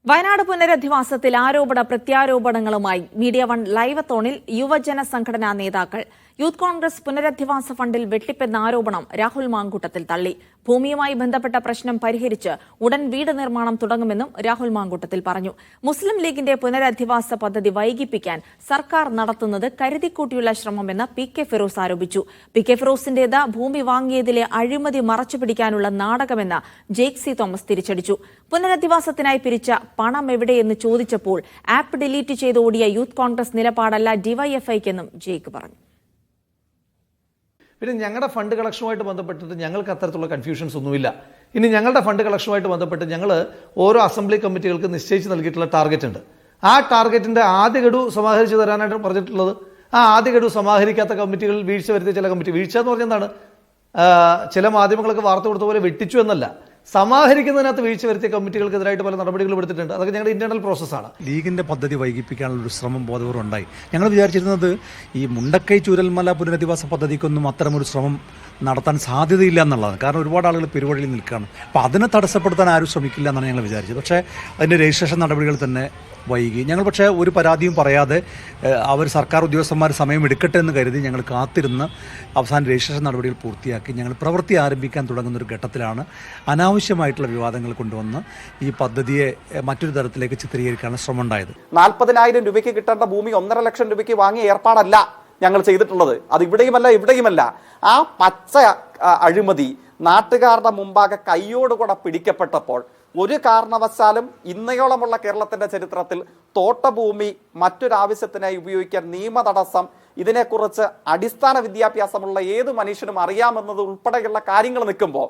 വയനാട് പുനരധിവാസത്തിൽ ആരോപണ പ്രത്യാരോപണങ്ങളുമായി media one ലൈവത്തോണിൽ യുവജന സംഘടനാ നേതാക്കൾ. യൂത്ത് കോൺഗ്രസ് പുനരധിവാസ ഫണ്ടിൽ വെട്ടിപ്പെന്ന ആരോപണം രാഹുൽ മാങ്കൂട്ടത്തിൽ തള്ളി. ഭൂമിയുമായി ബന്ധപ്പെട്ട പ്രശ്നം പരിഹരിച്ച് ഉടൻ വീട് നിർമ്മാണം തുടങ്ങുമെന്നും രാഹുൽ മാങ്കൂട്ടത്തിൽ പറഞ്ഞു. മുസ്ലിം ലീഗിന്റെ പുനരധിവാസ പദ്ധതി വൈകിപ്പിക്കാൻ സർക്കാർ നടത്തുന്നത് കരുതിക്കൂട്ടിയുള്ള ശ്രമമെന്ന് പി കെ ഫിറോസ് ആരോപിച്ചു. പി കെ ഫിറോസിന്റേത് ഭൂമി വാങ്ങിയതിലെ അഴിമതി മറച്ചുപിടിക്കാനുള്ള നാടകമെന്ന് ജെയ്ക് സി തോമസ് തിരിച്ചടിച്ചു. പുനരധിവാസത്തിനായി പിരിച്ച പണം എവിടെയെന്ന് ചോദിച്ചപ്പോൾ ആപ്പ് ഡിലീറ്റ് ചെയ്ത് ഓടിയ യൂത്ത് കോൺഗ്രസ് നിലപാടല്ല ഡിവൈഎഫ്ഐക്കെന്നും ജെയ്ക് പറഞ്ഞു. പിന്നെ ഞങ്ങളുടെ ഫണ്ട് കളക്ഷനുമായിട്ട് ബന്ധപ്പെട്ടിട്ട് ഞങ്ങൾക്ക് അത്തരത്തിലുള്ള കൺഫ്യൂഷൻസ് ഒന്നുമില്ല. ഇനി ഞങ്ങളുടെ ഫണ്ട് കളക്ഷനുമായിട്ട് ബന്ധപ്പെട്ട് ഞങ്ങൾ ഓരോ അസംബ്ലി കമ്മിറ്റികൾക്ക് നിശ്ചയിച്ച് നൽകിയിട്ടുള്ള ടാർഗറ്റ് ഉണ്ട്. ആ ടാർഗറ്റിൻ്റെ ആദ്യ ഗഡു സമാഹരിച്ച് തരാനായിട്ട് പറഞ്ഞിട്ടുള്ളത്. ആ ആദ്യ ഗഡു സമാഹരിക്കാത്ത കമ്മിറ്റികളിൽ വീഴ്ച വരുത്തിയ ചില കമ്മിറ്റി, വീഴ്ച എന്ന് പറഞ്ഞാൽ എന്താണ്, ചില മാധ്യമങ്ങൾക്ക് വാർത്ത കൊടുത്ത പോലെ വെട്ടിച്ചു എന്നല്ല, സമാഹരിക്കുന്നതിനകത്ത് വീഴ്ച വരുത്തിയ കമ്മിറ്റികൾക്കെതിരായിട്ട് പല നടപടികളും എടുത്തിട്ടുണ്ട്. അതൊക്കെ ഞങ്ങളുടെ ഇന്റേണൽ പ്രോസസ്സാണ്. ലീഗിന്റെ പദ്ധതി വൈകിപ്പിക്കാനുള്ള ഒരു ശ്രമം ബോധപൂർവ്വം ഉണ്ടായി. ഞങ്ങൾ വിചാരിച്ചിരുന്നത് ഈ മുണ്ടക്കൈ ചൂരൽമല പുനരധിവാസ പദ്ധതിക്കൊന്നും അത്തരമൊരു ശ്രമം നടത്താൻ സാധ്യതയില്ല എന്നുള്ളതാണ്. കാരണം ഒരുപാട് ആളുകൾ പെരുവഴിയിൽ നിൽക്കുകയാണ്. അപ്പോൾ അതിനെ തടസ്സപ്പെടുത്താൻ ആരും ശ്രമിക്കില്ല എന്നാണ് ഞങ്ങൾ വിചാരിച്ചത്. പക്ഷേ അതിൻ്റെ രജിസ്ട്രേഷൻ നടപടികൾ തന്നെ വൈകി. ഞങ്ങൾ പക്ഷേ ഒരു പരാതിയും പറയാതെ അവർ സർക്കാർ ഉദ്യോഗസ്ഥന്മാർ സമയം എടുക്കട്ടെ എന്ന് കരുതി ഞങ്ങൾ കാത്തിരുന്ന് അവസാന രജിസ്ട്രേഷൻ നടപടികൾ പൂർത്തിയാക്കി ഞങ്ങൾ പ്രവൃത്തി ആരംഭിക്കാൻ തുടങ്ങുന്ന ഒരു ഘട്ടത്തിലാണ് അനാവശ്യമായിട്ടുള്ള വിവാദങ്ങൾ കൊണ്ടുവന്ന് ഈ പദ്ധതിയെ മറ്റൊരു തരത്തിലേക്ക് ചിത്രീകരിക്കാനുള്ള ശ്രമം ഉണ്ടായത്. 40,000 രൂപയ്ക്ക് കിട്ടേണ്ട ഭൂമി 1.5 ലക്ഷം രൂപയ്ക്ക് വാങ്ങിയ ഏർപ്പാടല്ല ഞങ്ങൾ ചെയ്തിട്ടുള്ളത്. അത് ഇവിടെയുമല്ല. ആ പച്ച അഴിമതി നാട്ടുകാരുടെ മുമ്പാകെ കയ്യോടുകൂടെ പിടിക്കപ്പെട്ടപ്പോൾ ഒരു കാരണവശാലും ഇന്നയോളമുള്ള കേരളത്തിന്റെ ചരിത്രത്തിൽ തോട്ടഭൂമി മറ്റൊരാവശ്യത്തിനായി ഉപയോഗിക്കാൻ നിയമ തടസ്സം, ഇതിനെക്കുറിച്ച് അടിസ്ഥാന വിദ്യാഭ്യാസമുള്ള ഏത് മനുഷ്യനും അറിയാമെന്നത് ഉൾപ്പെടെയുള്ള കാര്യങ്ങൾ നിൽക്കുമ്പോൾ